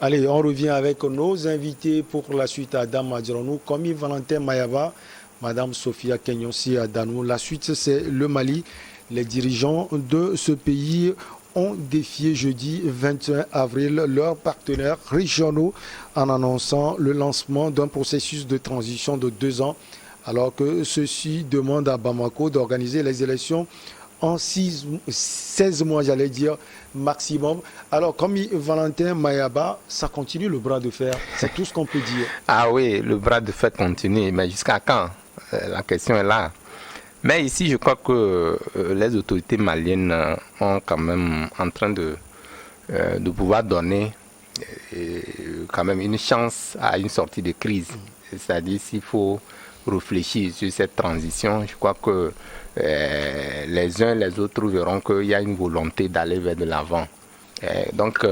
Allez, on revient avec nos invités pour la suite. Adam Adjaranou, commis Valentin Mayaba, Madame Sophia Kenyonsi Adanou. La suite, c'est le Mali. Les dirigeants de ce pays ont défié jeudi 21 avril leurs partenaires régionaux en annonçant le lancement d'un processus de transition de 2 ans, alors que ceux-ci demandent à Bamako d'organiser les élections en 16 mois, j'allais dire, maximum. Alors, comme Valentin Mayaba, ça continue le bras de fer, c'est tout ce qu'on peut dire. Ah oui, le bras de fer continue, mais jusqu'à quand? La question est là. Mais ici, je crois que les autorités maliennes ont quand même en train de pouvoir donner quand même une chance à une sortie de crise. C'est-à-dire s'il faut réfléchir sur cette transition, je crois que les uns et les autres verront qu'il y a une volonté d'aller vers de l'avant. Donc,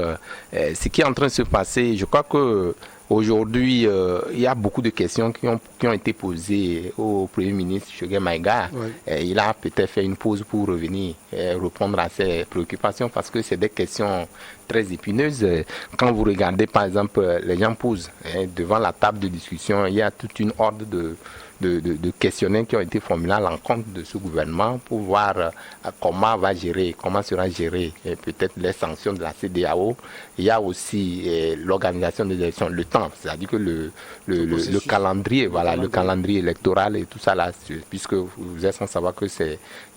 ce qui est en train de se passer, je crois que aujourd'hui, il y a beaucoup de questions qui ont été posées au Premier ministre Choguel Maïga. Oui. Il a peut-être fait une pause pour revenir répondre à ses préoccupations parce que c'est des questions très épineuses. Quand vous regardez, par exemple, les gens posent devant la table de discussion, il y a toute une horde de questionnaires qui ont été formulés à l'encontre de ce gouvernement pour voir comment sera géré peut-être les sanctions de la CEDEAO. Il y a aussi l'organisation des élections, le temps, c'est-à-dire que le calendrier, voilà, le calendrier électoral et tout ça là, puisque vous êtes sans savoir que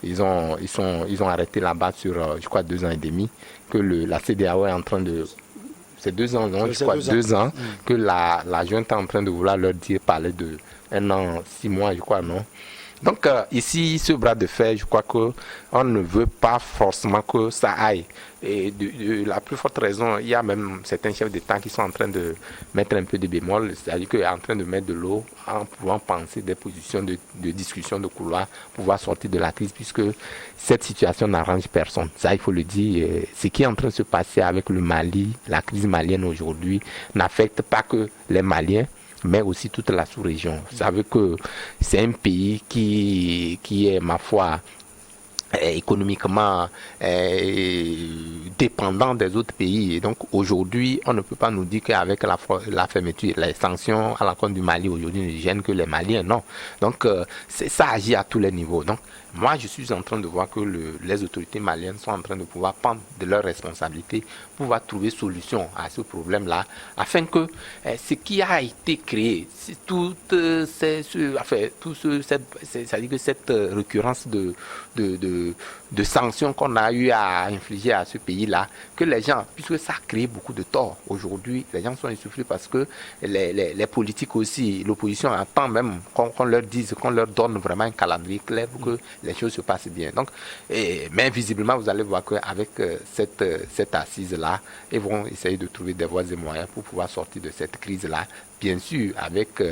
ils ont arrêté là-bas sur, je crois, 2 ans et demi, que la CEDEAO est en train de... C'est 2 ans, non, je crois, 2 ans, que la junte est en train de vouloir leur parler de 1 an, 6 mois, je crois, non. Donc ici, ce bras de fer, je crois qu'on ne veut pas forcément que ça aille. Et de la plus forte raison, il y a même certains chefs d'État qui sont en train de mettre un peu de bémol, c'est-à-dire qu'ils sont en train de mettre de l'eau en pouvant penser des positions de discussion de couloir pour pouvoir sortir de la crise, puisque cette situation n'arrange personne. Ça, il faut le dire. Ce qui est en train de se passer avec le Mali, la crise malienne aujourd'hui, n'affecte pas que les Maliens, mais aussi toute la sous-région. Vous savez que c'est un pays qui est, ma foi, économiquement dépendant des autres pays. Et donc aujourd'hui, on ne peut pas nous dire qu'avec la fermeture, les sanctions à l'encontre du Mali aujourd'hui ne gênent que les Maliens. Non. Donc ça agit à tous les niveaux. Donc moi, je suis en train de voir que les autorités maliennes sont en train de pouvoir prendre de leurs responsabilités pour pouvoir trouver solution à ce problème-là, afin que ce qui a été créé, c'est-à-dire que cette récurrence de sanctions qu'on a eu à infliger à ce pays-là, que les gens, puisque ça a créé beaucoup de tort. Aujourd'hui, les gens sont essoufflés parce que les politiques aussi, l'opposition attend même qu'on leur dise, qu'on leur donne vraiment un calendrier clair pour que les choses se passent bien. Donc, mais visiblement, vous allez voir qu'avec cette assise-là, ils vont essayer de trouver des voies et moyens pour pouvoir sortir de cette crise-là. Bien sûr, avec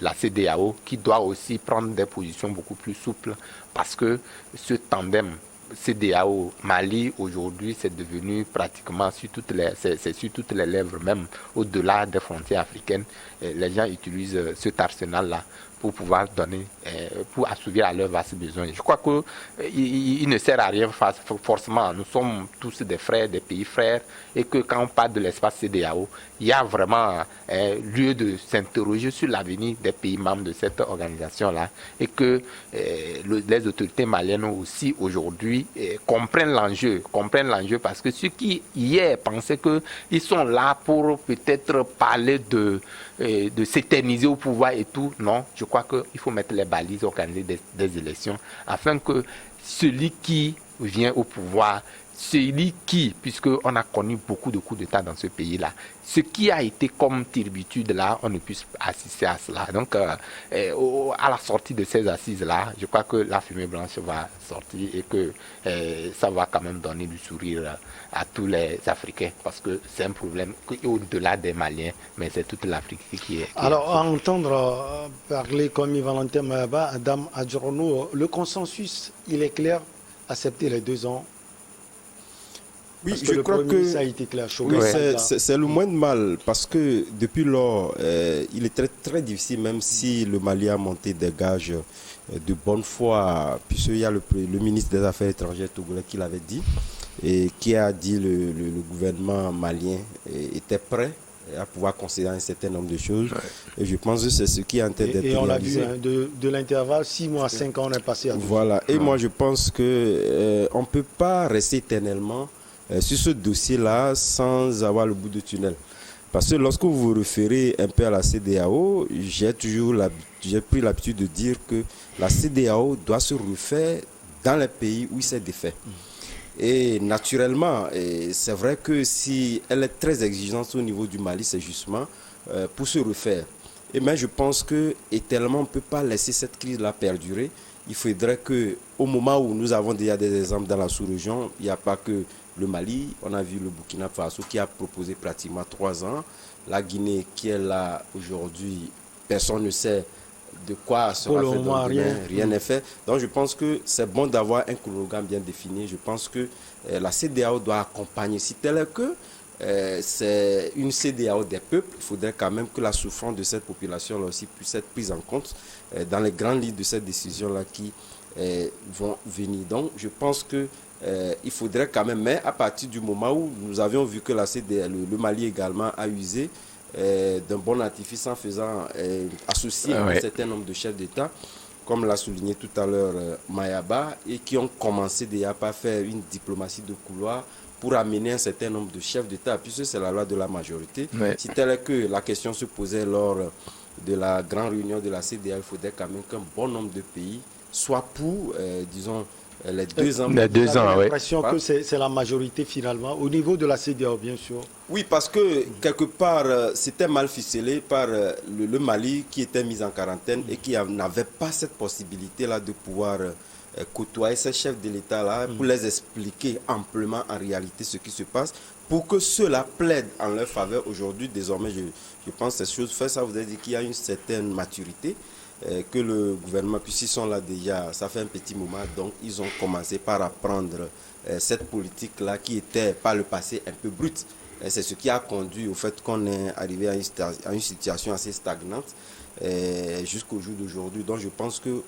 la CEDEAO qui doit aussi prendre des positions beaucoup plus souples parce que ce tandem CEDEAO-Mali, aujourd'hui, c'est devenu pratiquement sur toutes les lèvres, même au-delà des frontières africaines. Les gens utilisent cet arsenal-là pour pouvoir donner, pour assouvir à leurs vastes besoins. Je crois qu'il ne sert à rien forcément. Nous sommes tous des frères, des pays frères, et que quand on parle de l'espace CEDEAO, il y a vraiment lieu de s'interroger sur l'avenir des pays membres de cette organisation-là, et que les autorités maliennes aussi aujourd'hui comprennent l'enjeu parce que ceux qui hier pensaient qu'ils sont là pour peut-être parler de s'éterniser au pouvoir et tout, non, je crois qu'il faut mettre les balises, organiser des élections afin que celui qui vient au pouvoir, puisqu'on a connu beaucoup de coups d'État dans ce pays-là, ce qui a été comme turbitude là, on ne puisse assister à cela. Donc, à la sortie de ces assises-là, je crois que la fumée blanche va sortir et que ça va quand même donner du sourire à tous les Africains, parce que c'est un problème au-delà des Maliens, mais c'est toute l'Afrique qui est... Alors, à entendre parler comme Valentin Mayaba, Adam Adjaranou, le consensus, il est clair, accepter les 2 ans. Oui, parce que je crois que ça a été clair. Oui, c'est le moins de mal parce que depuis lors, il est très, très difficile, même si le Mali a monté des gages de bonne foi, puisqu'il y a le ministre des Affaires étrangères togolais qui l'avait dit, et qui a dit le gouvernement malien était prêt à pouvoir considérer un certain nombre de choses. Et je pense que c'est ce qui est en train d'être réalisé. Et on l'a vu, hein, de l'intervalle, 6 mois à 5 ans, on est passé à 12. Voilà. Et moi, je pense que on ne peut pas rester éternellement sur ce dossier-là sans avoir le bout de tunnel. Parce que lorsque vous vous référez un peu à la CEDEAO, j'ai pris l'habitude de dire que la CEDEAO doit se refaire dans les pays où il s'est défait. Et naturellement, c'est vrai que si elle est très exigeante au niveau du Mali, c'est justement pour se refaire. Mais je pense que éternellement, on ne peut pas laisser cette crise-là perdurer. Il faudrait qu'au moment où nous avons déjà des exemples dans la sous-région, il n'y a pas que le Mali, on a vu le Burkina Faso qui a proposé pratiquement 3 ans. La Guinée qui est là aujourd'hui, personne ne sait de quoi sera fait dans le Guinée, rien n'est fait. Donc je pense que c'est bon d'avoir un chronogramme bien défini. Je pense que la CEDEAO doit accompagner. Si tel est que c'est une CEDEAO des peuples, il faudrait quand même que la souffrance de cette population-là aussi puisse être prise en compte dans les grandes lignes de cette décision-là qui vont venir. Donc je pense que il faudrait quand même, mais à partir du moment où nous avions vu que la CEDEAO, le Mali également a usé d'un bon artifice en faisant associer un certain nombre de chefs d'État, comme l'a souligné tout à l'heure Mayaba, et qui ont commencé déjà par faire une diplomatie de couloir pour amener un certain nombre de chefs d'État, puisque c'est la loi de la majorité. Si tel est que la question se posait lors de la grande réunion de la CEDEAO, il faudrait quand même qu'un bon nombre de pays soient pour, disons, les 2 ans. Les 2 ans, oui. J'ai l'impression que c'est la majorité finalement, au niveau de la CEDEAO, bien sûr. Oui, parce que quelque part, c'était mal ficelé par le Mali qui était mis en quarantaine et qui n'avait pas cette possibilité-là de pouvoir côtoyer ces chefs de l'État-là pour les expliquer amplement en réalité ce qui se passe, pour que ceux-là plaident en leur faveur. Aujourd'hui, désormais, je pense que ces choses faites, ça vous dire qu'il y a une certaine maturité. Que le gouvernement, puisqu'ils sont là déjà, ça fait un petit moment, donc ils ont commencé par apprendre cette politique-là qui était par le passé un peu brute. C'est ce qui a conduit au fait qu'on est arrivé à une situation assez stagnante jusqu'au jour d'aujourd'hui. Donc je pense que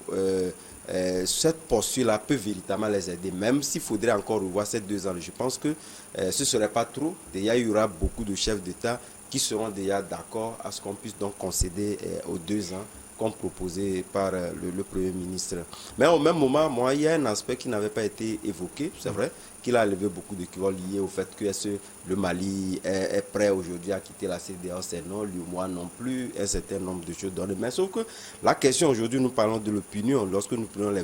cette posture-là peut véritablement les aider, même s'il faudrait encore revoir ces 2 ans. Je pense que ce ne serait pas trop. Déjà, il y aura beaucoup de chefs d'État qui seront déjà d'accord à ce qu'on puisse donc concéder aux 2 ans comme proposé par le Premier ministre. Mais au même moment, moi, il y a un aspect qui n'avait pas été évoqué, c'est vrai, qu'il a levé beaucoup de questions liées au fait que le Mali est prêt aujourd'hui à quitter la CEDEAO, c'est non, l'UEMOA non plus, un certain nombre de choses données. Mais sauf que la question aujourd'hui, nous parlons de l'opinion. Lorsque nous prenons les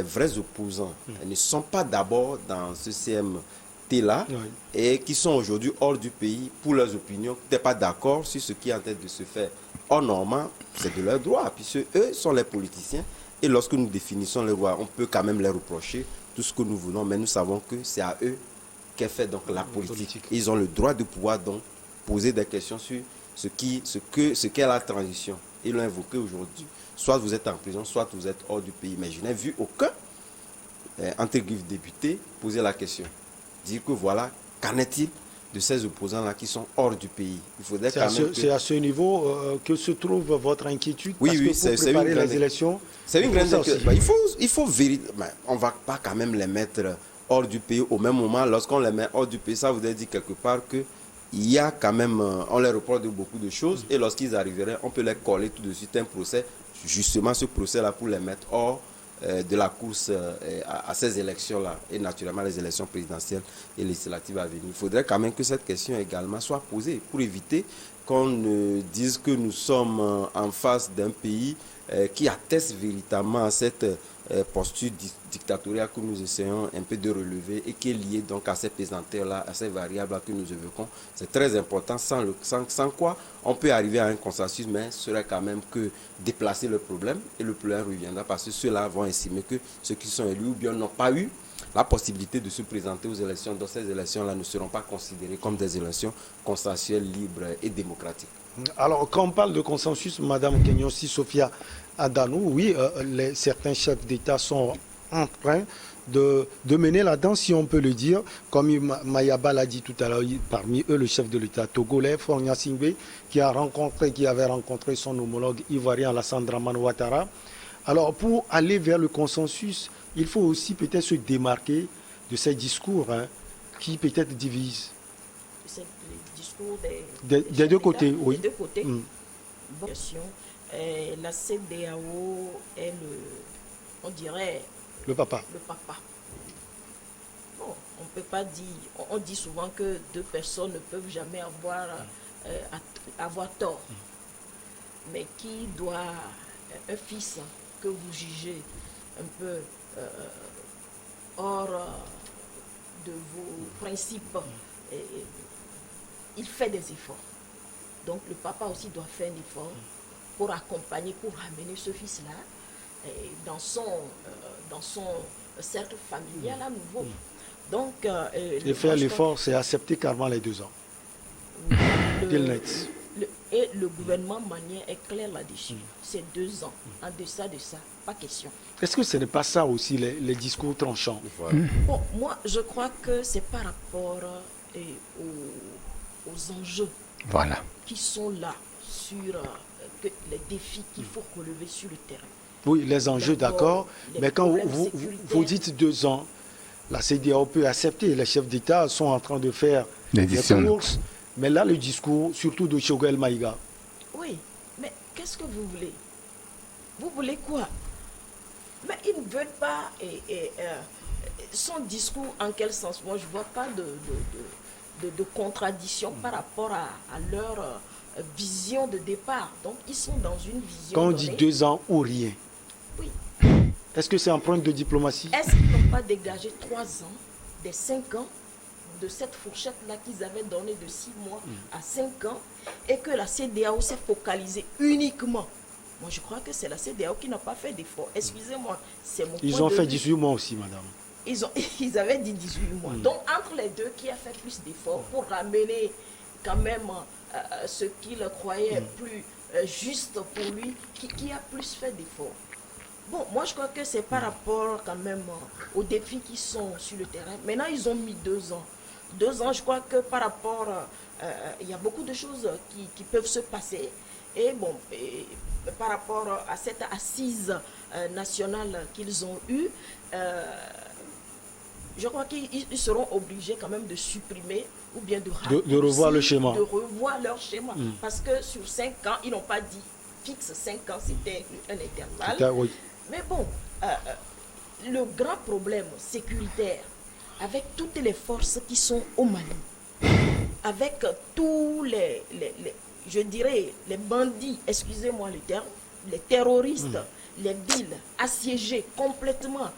vrais opposants, ils ne sont pas d'abord dans ce CMT-là et qui sont aujourd'hui hors du pays pour leurs opinions, qui n'étaient pas d'accord sur ce qui est en train de se faire. Or, normalement, c'est de leur droit, puisque eux sont les politiciens. Et lorsque nous définissons les voies, on peut quand même les reprocher tout ce que nous voulons, mais nous savons que c'est à eux qu'est fait donc la politique. Ils ont le droit de pouvoir donc poser des questions sur ce qu'est la transition. Ils l'ont invoqué aujourd'hui. Soit vous êtes en prison, soit vous êtes hors du pays. Mais je n'ai vu aucun, entre guillemets, député poser la question. Dire que voilà, qu'en est-il de ces opposants-là qui sont hors du pays. Il faudrait c'est à ce niveau que se trouve votre inquiétude. Oui, parce oui, que pour préparer les élections, c'est une grande inquiétude. Il faut vérifier. On ne va pas quand même les mettre hors du pays au même moment. Lorsqu'on les met hors du pays, ça voudrait dire quelque part que il y a quand même, on les reproche de beaucoup de choses. Et lorsqu'ils arriveraient, on peut les coller tout de suite un procès. Justement, ce procès-là pour les mettre hors de la course à ces élections-là, et naturellement les élections présidentielles et législatives à venir. Il faudrait quand même que cette question également soit posée pour éviter qu'on dise que nous sommes en face d'un pays qui atteste véritablement à cette posture dictatoriale que nous essayons un peu de relever et qui est liée donc à ces pesanteurs-là, à ces variables-là que nous évoquons. C'est très important, sans quoi on peut arriver à un consensus, mais ce serait quand même que déplacer le problème, et le problème reviendra parce que ceux-là vont estimer que ceux qui sont élus ou bien n'ont pas eu la possibilité de se présenter aux élections. Donc ces élections-là ne seront pas considérées comme des élections consensuelles, libres et démocratiques. Alors, quand on parle de consensus, Madame Kenyonsi Sophia Adanou, oui, certains chefs d'État sont en train de mener la danse, si on peut le dire. Comme Mayaba l'a dit tout à l'heure, parmi eux, le chef de l'État togolais, Faure Gnassingbé, qui avait rencontré son homologue ivoirien, Alassane Dramane Ouattara. Alors, pour aller vers le consensus, il faut aussi peut-être se démarquer de ces discours qui peut-être divisent. C'est le discours Des deux côtés, oui. Des deux côtés. Bon, la CEDEAO est on dirait, le papa. Bon, on peut pas dire, on dit souvent que deux personnes ne peuvent jamais avoir tort. Mais qui doit, un fils que vous jugez un peu hors de vos principes, il fait des efforts. Donc le papa aussi doit faire un effort pour accompagner, pour ramener ce fils-là dans son cercle familial à nouveau. Donc, et faire l'effort, c'est accepter carrément les 2 ans. Et le gouvernement malien est clair là-dessus. C'est 2 ans. En deçà de ça, pas question. Est-ce que ce n'est pas ça aussi, les discours tranchants? Bon, moi, je crois que c'est par rapport aux enjeux qui sont là sur les défis qu'il faut relever sur le terrain. Oui, les enjeux, d'accord. Mais quand vous dites 2 ans, la CEDEAO peut accepter. Les chefs d'État sont en train de faire des courses. Mais là, le discours, surtout de Choguel Maïga. Oui, mais qu'est-ce que vous voulez? Vous voulez quoi? Mais ils ne veulent pas. Son discours, en quel sens? Moi, je ne vois pas de contradiction par rapport à leur vision de départ. Donc, ils sont dans une vision. Quand on dit 2 ans ou rien. Oui. Est-ce que c'est un point de diplomatie? Est-ce qu'ils n'ont pas dégagé 3 ans, des 5 ans, de cette fourchette-là qu'ils avaient donnée de 6 mois à 5 ans, et que la CEDEAO s'est focalisée uniquement? Moi, je crois que c'est la CEDEAO qui n'a pas fait d'effort. Excusez-moi, c'est mon point de vue. Ils ont fait 18 mois aussi, madame. Ils avaient dit 18 mois. Donc, entre les deux, qui a fait plus d'efforts pour ramener quand même ce qu'il croyait plus juste pour lui, qui a plus fait d'efforts? Bon, moi je crois que c'est par rapport quand même aux défis qui sont sur le terrain. Maintenant, ils ont mis 2 ans. 2 ans, je crois que par rapport, il y a beaucoup de choses qui peuvent se passer. Et bon, par rapport à cette assise nationale qu'ils ont eue, je crois qu'ils seront obligés quand même de supprimer ou bien de revoir le schéma. De revoir leur schéma. Parce que sur 5 ans, ils n'ont pas dit fixe 5 ans, c'était un intervalle. Oui. Mais bon, le grand problème sécuritaire, avec toutes les forces qui sont au Mali, avec tous je dirais, les bandits, excusez-moi le terme, les terroristes, les villes assiégées complètement.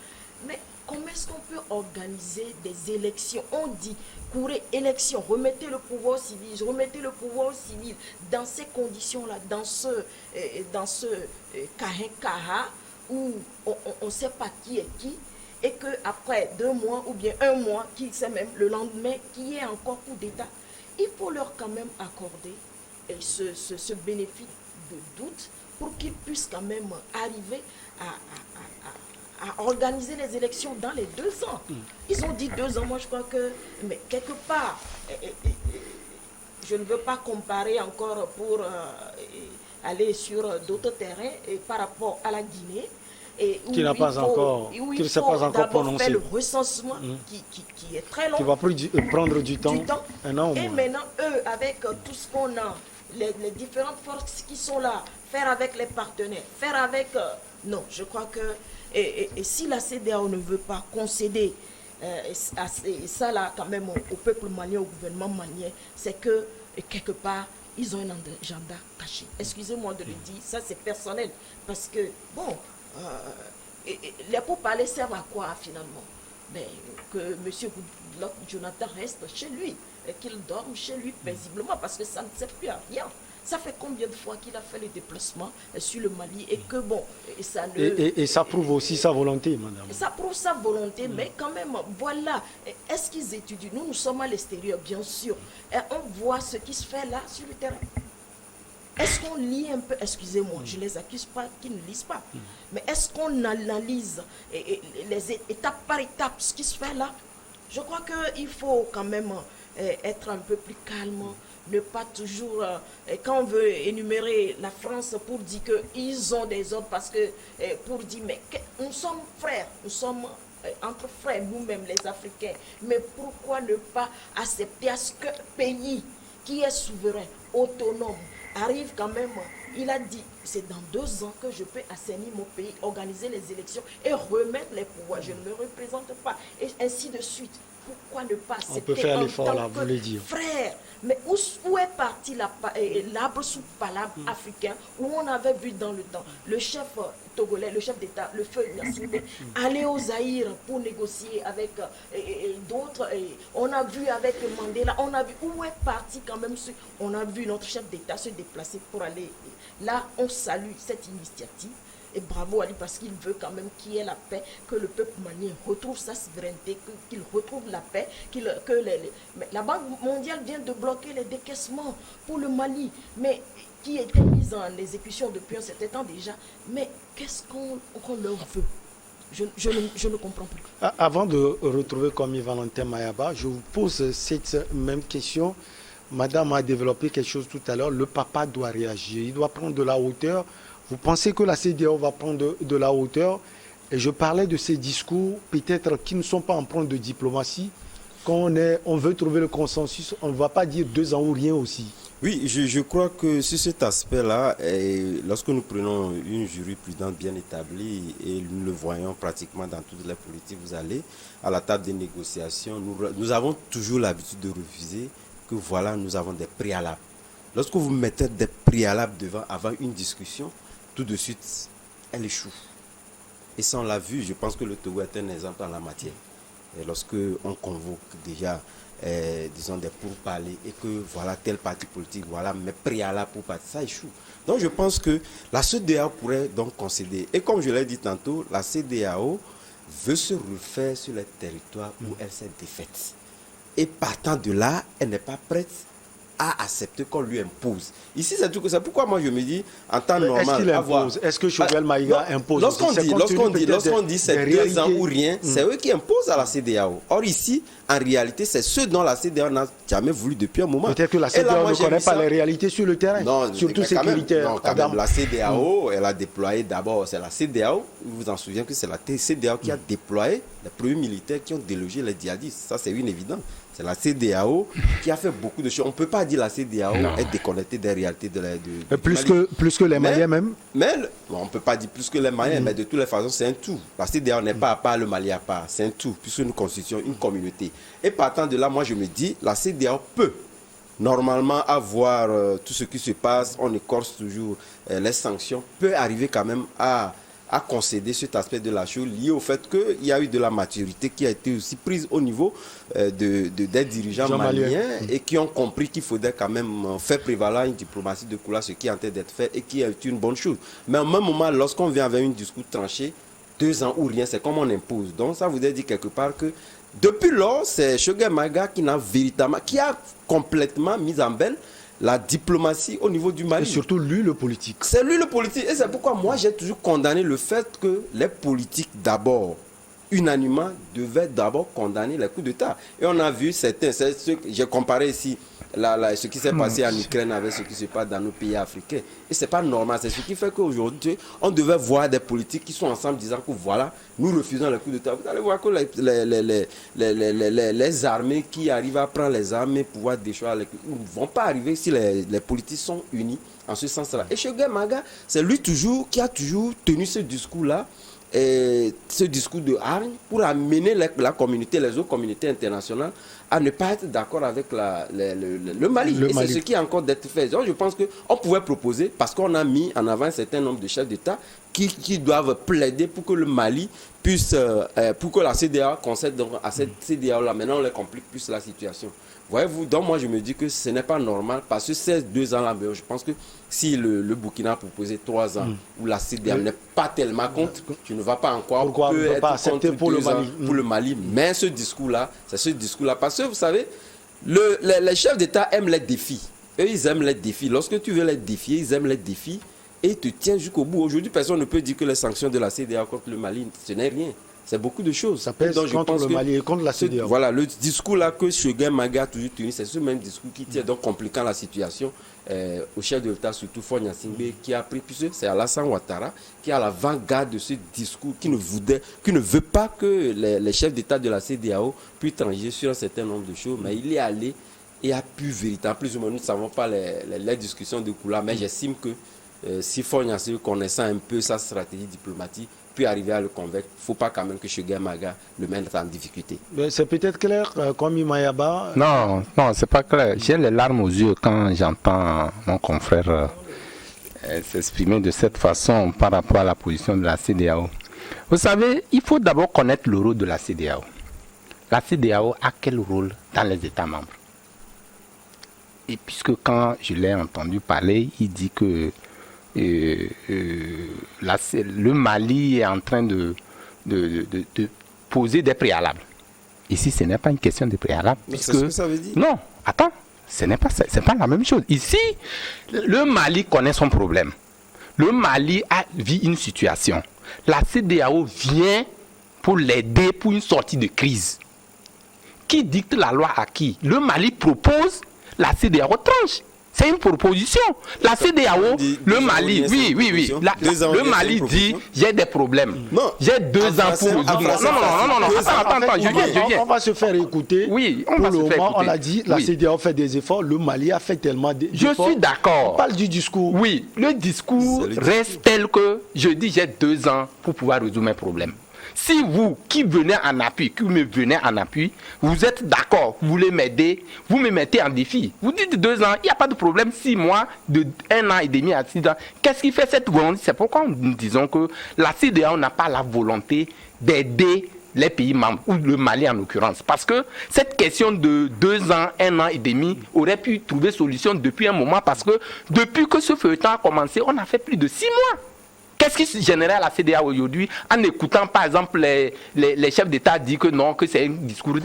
Mais comment est-ce qu'on peut organiser des élections? On dit, courez élection, remettez le pouvoir civil, dans ces conditions-là, dans ce Kahin-Kaha, où on ne sait pas qui est qui, et qu'après 2 mois ou bien 1 mois, qui sait même le lendemain, qui est encore coup d'État, il faut leur quand même accorder ce bénéfice de doute pour qu'ils puissent quand même arriver à organiser les élections dans les 2 ans. Ils ont dit 2 ans, moi je crois que, mais quelque part, je ne veux pas comparer encore pour aller sur d'autres terrains et par rapport à la Guinée, qui n'a pas encore, qui ne s'est pas encore prononcé. Faire le recensement qui est très long. Qui va prendre du temps. Un an au moins. Et maintenant, eux, avec tout ce qu'on a, les différentes forces qui sont là, faire avec les partenaires, faire avec... non, je crois que... Et si la CEDEAO ne veut pas concéder ça là, quand même, au peuple malien, au gouvernement malien, c'est que, quelque part, ils ont un agenda caché. Excusez-moi de le dire, ça c'est personnel. Parce que, bon... les pourparlers servent à quoi finalement? Que M. Jonathan reste chez lui et qu'il dorme chez lui paisiblement parce que ça ne sert plus à rien. Ça fait combien de fois qu'il a fait les déplacements sur le Mali et que bon, ça ne... Et ça prouve aussi sa volonté, madame. Ça prouve sa volonté, mais quand même, voilà. Est-ce qu'ils étudient? Nous sommes à l'extérieur, bien sûr. Et on voit ce qui se fait là sur le terrain. Est-ce qu'on lit un peu, excusez-moi, je ne les accuse pas qu'ils ne lisent pas, mais est-ce qu'on analyse les étapes par étape, ce qui se fait là? Je crois qu'il faut quand même être un peu plus calme, ne pas toujours, quand on veut énumérer la France pour dire qu'ils ont des ordres, parce que, pour dire, mais nous sommes frères, nous sommes entre frères, nous-mêmes les Africains. Mais pourquoi ne pas accepter à ce qu'un pays qui est souverain, autonome, arrive quand même, il a dit, c'est dans 2 ans que je peux assainir mon pays, organiser les élections et remettre les pouvoirs. Je ne me représente pas. Et ainsi de suite. Pourquoi ne pas accepter? On peut faire l'effort là, vous voulez dire. Frère, mais où est parti l'arbre sous palabre africain où on avait vu dans le temps le chef togolais, le chef d'État, le feu Gnassingbé, aller au Zaïre pour négocier avec d'autres. On a vu avec Mandela, on a vu où est parti quand même. On a vu notre chef d'État se déplacer pour aller. Là, on salue cette initiative. Et bravo à lui parce qu'il veut quand même qu'il y ait la paix, que le peuple malien retrouve sa souveraineté, qu'il retrouve la paix, mais la Banque mondiale vient de bloquer les décaissements pour le Mali, mais qui étaient mis en exécution depuis un certain temps déjà. Mais qu'est-ce qu'on leur veut? Je ne comprends plus. Avant de retrouver Kwame Valentin Mayaba, je vous pose cette même question. Madame a développé quelque chose tout à l'heure. Le papa doit réagir, il doit prendre de la hauteur. Vous pensez que la CEDEAO va prendre de la hauteur? Et je parlais de ces discours, peut-être qui ne sont pas en pointe de diplomatie. Quand on veut trouver le consensus, on ne va pas dire 2 ans ou rien aussi. Oui, je crois que sur cet aspect-là, lorsque nous prenons une jurisprudence bien établie et nous le voyons pratiquement dans toutes les politiques, vous allez à la table des négociations, nous avons toujours l'habitude de refuser que voilà, nous avons des préalables. Lorsque vous mettez des préalables avant une discussion, tout de suite, elle échoue. Et ça, on l'a vu, je pense que le Togo est un exemple en la matière. Et lorsque on convoque déjà, disons, des pourparlers et que voilà, tel parti politique, voilà, mes préalables pour partir, ça échoue. Donc je pense que la CEDEAO pourrait donc concéder. Et comme je l'ai dit tantôt, la CEDEAO veut se refaire sur les territoires où elle s'est défaite. Et partant de là, elle n'est pas prête à accepter qu'on lui impose. Ici, c'est tout que ça. Pourquoi moi je me dis, en temps normal, est-ce qu'il impose? Est-ce que Choguel Maïga impose? Lorsqu'on dit c'est 2 ans ou rien, c'est eux qui imposent à la CEDEAO. Or ici, en réalité, c'est ce dont la CEDEAO n'a jamais voulu depuis un moment. Peut-être que la CEDEAO ne connaît pas les réalités sur le terrain, non, surtout sécuritaire. Non, quand même, la CEDEAO, elle a déployé d'abord, c'est la CEDEAO, vous vous en souvenez que c'est la CEDEAO qui a déployé les premiers militaires qui ont délogé les djihadistes. Ça, c'est une évidence. C'est la CEDEAO qui a fait beaucoup de choses. On ne peut pas dire la CEDEAO est déconnectée des réalités de plus que les Maliens même. Mais on ne peut pas dire plus que les Maliens, mais de toutes les façons, c'est un tout. La CEDEAO n'est pas à part, le Mali à part. C'est un tout, puisque nous constituons une communauté. Et partant de là, moi je me dis, la CEDEAO peut normalement avoir tout ce qui se passe, on écorce toujours les sanctions, peut arriver quand même à concéder cet aspect de la chose lié au fait qu'il y a eu de la maturité qui a été aussi prise au niveau des dirigeants maliens et qui ont compris qu'il faudrait quand même faire prévaloir une diplomatie de couleur, ce qui est en train d'être fait et qui est une bonne chose. Mais au même moment, lorsqu'on vient avec un discours tranché, 2 ans ou rien, c'est comme on impose. Donc ça voudrait dire quelque part que depuis lors, c'est Choguel Maïga qui a complètement mis en berne la diplomatie au niveau du Mali. Et surtout lui, le politique. C'est lui le politique. Et c'est pourquoi moi, j'ai toujours condamné le fait que les politiques, d'abord, unanimement, devaient d'abord condamner les coups d'État. Et on a vu certains, j'ai comparé ici ce qui s'est passé en Ukraine avec ce qui se passe dans nos pays africains. Et ce n'est pas normal. C'est ce qui fait qu'aujourd'hui, on devait voir des politiques qui sont ensemble disant que voilà, nous refusons les coups d'État. Vous allez voir que les armées qui arrivent à prendre les armes et pouvoir déchoir les coups, ne vont pas arriver si les politiques sont unis en ce sens-là. Et Choguel Maïga, c'est lui toujours qui a toujours tenu ce discours-là. Et ce discours de hargne pour amener la communauté, les autres communautés internationales à ne pas être d'accord avec le Mali. C'est ce qui est encore d'être fait. Donc je pense qu'on pouvait proposer, parce qu'on a mis en avant un certain nombre de chefs d'État qui doivent plaider pour que le Mali puisse, pour que la CEDEAO concède donc à cette CEDEAO-là. Maintenant, on les complique plus la situation. Voyez-vous, donc moi je me dis que ce n'est pas normal parce que ces 2 ans-là, je pense que si le Burkina a proposé 3 ans où la CEDEAO n'est pas tellement contre, tu ne vas pas encore être contre pour le Mali. Mais ce discours-là, c'est ce discours-là. Parce que vous savez, les chefs d'État aiment les défis. Eux, ils aiment les défis. Lorsque tu veux les défier, ils aiment les défis et ils te tiennent jusqu'au bout. Aujourd'hui, personne ne peut dire que les sanctions de la CEDEAO contre le Mali, ce n'est rien. C'est beaucoup de choses. Ça pèse contre le Mali et contre la CEDEAO. Voilà, le discours là que Choguel Maga a toujours tenu, c'est ce même discours qui tient donc compliquant la situation au chef de l'État, surtout Faure Gnassingbé, qui a pris, puisque c'est Alassane Ouattara qui est à l'avant-garde de ce discours, qui ne veut pas que les chefs d'État de la CEDEAO puissent trancher sur un certain nombre de choses, mais il est allé et a pu véritablement, plus ou moins, nous ne savons pas les discussions de couleur, mais j'estime que si Faure Gnassingbé, connaissant un peu sa stratégie diplomatique, puis arriver à le convaincre, il ne faut pas quand même que Choguel Maga le mette en difficulté. C'est peut-être clair, comme Mayaba. Non, c'est pas clair. J'ai les larmes aux yeux quand j'entends mon confrère s'exprimer de cette façon par rapport à la position de la CEDEAO. Vous savez, il faut d'abord connaître le rôle de la CEDEAO. La CEDEAO a quel rôle dans les États membres? Et puisque quand je l'ai entendu parler, il dit que le Mali est en train de poser des préalables. Ici, ce n'est pas une question de préalables. C'est ce que ça veut dire. Non, attends, c'est pas la même chose. Ici, le Mali connaît son problème. Le Mali vit une situation. La CEDEAO vient pour l'aider pour une sortie de crise. Qui dicte la loi à qui? Le Mali propose, la CEDEAO tranche. C'est une proposition. La CEDEAO, le Mali, oui. Le Mali dit, j'ai des problèmes. J'ai 2 ans pour résoudre. Non. Attends, je viens. On va se faire écouter. Oui, pour le moment, on a dit, la CEDEAO fait des efforts. Le Mali a fait tellement d'efforts. Je suis d'accord. On parle du discours. Oui, le discours reste tel que je dis, j'ai 2 ans pour pouvoir résoudre mes problèmes. Si vous, qui me venez en appui, vous êtes d'accord, vous voulez m'aider, vous me mettez en défi. Vous dites 2 ans, il n'y a pas de problème, 6 mois, de 1 an et demi à 6 ans. Qu'est-ce qui fait cette volonté? C'est pourquoi nous disons que la CEDEAO n'a pas la volonté d'aider les pays membres, ou le Mali en l'occurrence. Parce que cette question de 2 ans, 1 an et demi aurait pu trouver solution depuis un moment, parce que depuis que ce feuilleton a commencé, on a fait plus de 6 mois. Qu'est-ce qui se générait à la CEDEAO aujourd'hui en écoutant par exemple les chefs d'État dire que non, que c'est un discours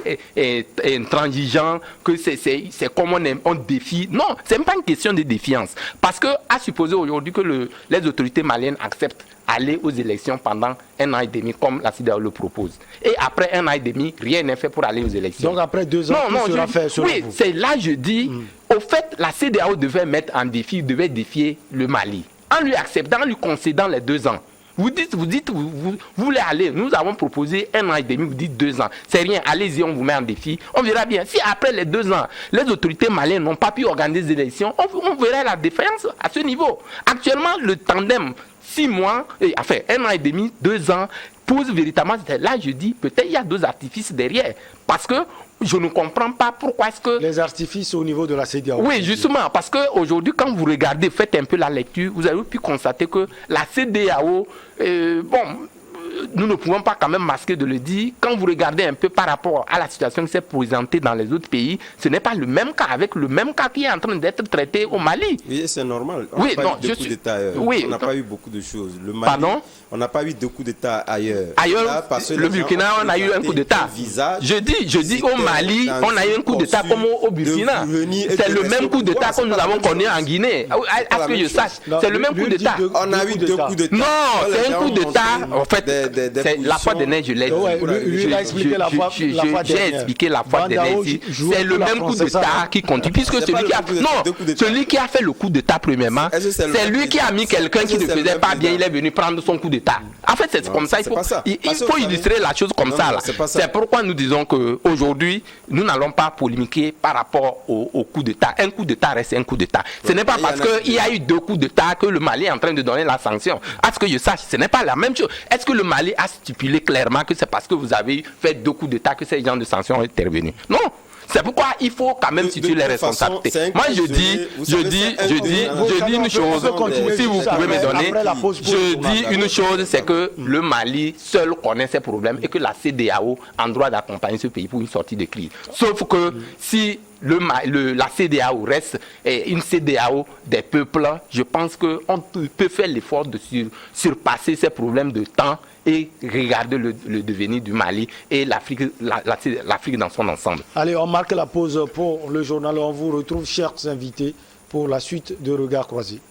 intransigeant, que c'est comme on défie. Non, ce n'est pas une question de défiance. Parce que à supposer aujourd'hui que les autorités maliennes acceptent aller aux élections pendant 1 an et demi comme la CEDEAO le propose. Et après 1 an et demi, rien n'est fait pour aller aux élections. Donc après 2 ans, tout sera fait selon vous. C'est là je dis, au fait, la CEDEAO devait mettre en défi, devait défier le Mali. En lui acceptant, en lui concédant les 2 ans. Vous voulez aller, nous avons proposé 1 an et demi, vous dites 2 ans. C'est rien, allez-y, on vous met en défi. On verra bien. Si après les 2 ans, les autorités maliennes n'ont pas pu organiser des élections, on verra la défaillance à ce niveau. Actuellement, le tandem 6 mois, enfin 1 an et demi, 2 ans, pose véritablement, là je dis, peut-être il y a 2 artifices derrière. Parce que je ne comprends pas pourquoi est-ce que... Les artifices au niveau de la CEDEAO. Oui, justement, parce qu'aujourd'hui, quand vous regardez, faites un peu la lecture, vous avez pu constater que la CEDEAO, nous ne pouvons pas quand même masquer de le dire, quand vous regardez un peu par rapport à la situation qui s'est présentée dans les autres pays, ce n'est pas le même cas, avec le même cas qui est en train d'être traité au Mali. Oui, c'est normal. On n'a pas eu de coup d'État ailleurs. Oui, on n'a pas eu beaucoup de choses. Le Mali, pardon? On n'a pas eu de coup d'État ailleurs. Ailleurs, le Burkina, on a eu un coup d'État. Je dis au Mali, on a eu un coup d'État comme au Burkina. C'est le même coup d'État que nous avons connu en Guinée. À ce que je sache, c'est le même coup d'État. On a eu 2 coups d'État. Non, c'est un coup d'État. En fait, c'est la fois dernière, je l'ai dit. J'ai expliqué la fois dernière. C'est le même coup d'État qui continue. Puisque celui qui a fait le coup d'État premièrement, c'est lui qui a mis quelqu'un qui ne faisait pas bien, il est venu prendre son coup d'État. En fait, c'est comme ça. Il faut illustrer la chose comme ça. C'est pourquoi nous disons qu'aujourd'hui, nous n'allons pas polémiquer par rapport au coup d'État. Un coup d'État reste un coup d'État. Ce n'est pas parce qu'il y a eu 2 coups d'État que le Mali est en train de donner la sanction. À ce que je sache, ce n'est pas la même chose. Est-ce que le Mali a stipulé clairement que c'est parce que vous avez fait 2 coups d'État que ces gens de sanctions ont intervenu? Non. C'est pourquoi il faut quand même situer les responsabilités. Moi, je dis une chose, si vous pouvez me donner, je dis une chose, c'est que le Mali seul connaît ses problèmes et que la CEDEAO a en droit d'accompagner ce pays pour une sortie de crise. Sauf que si la CEDEAO reste une CEDEAO des peuples, je pense qu'on peut faire l'effort de surpasser ces problèmes de temps et regarder le devenir du Mali et l'Afrique dans son ensemble. Allez, on marque la pause pour le journal. On vous retrouve, chers invités, pour la suite de Regards croisés.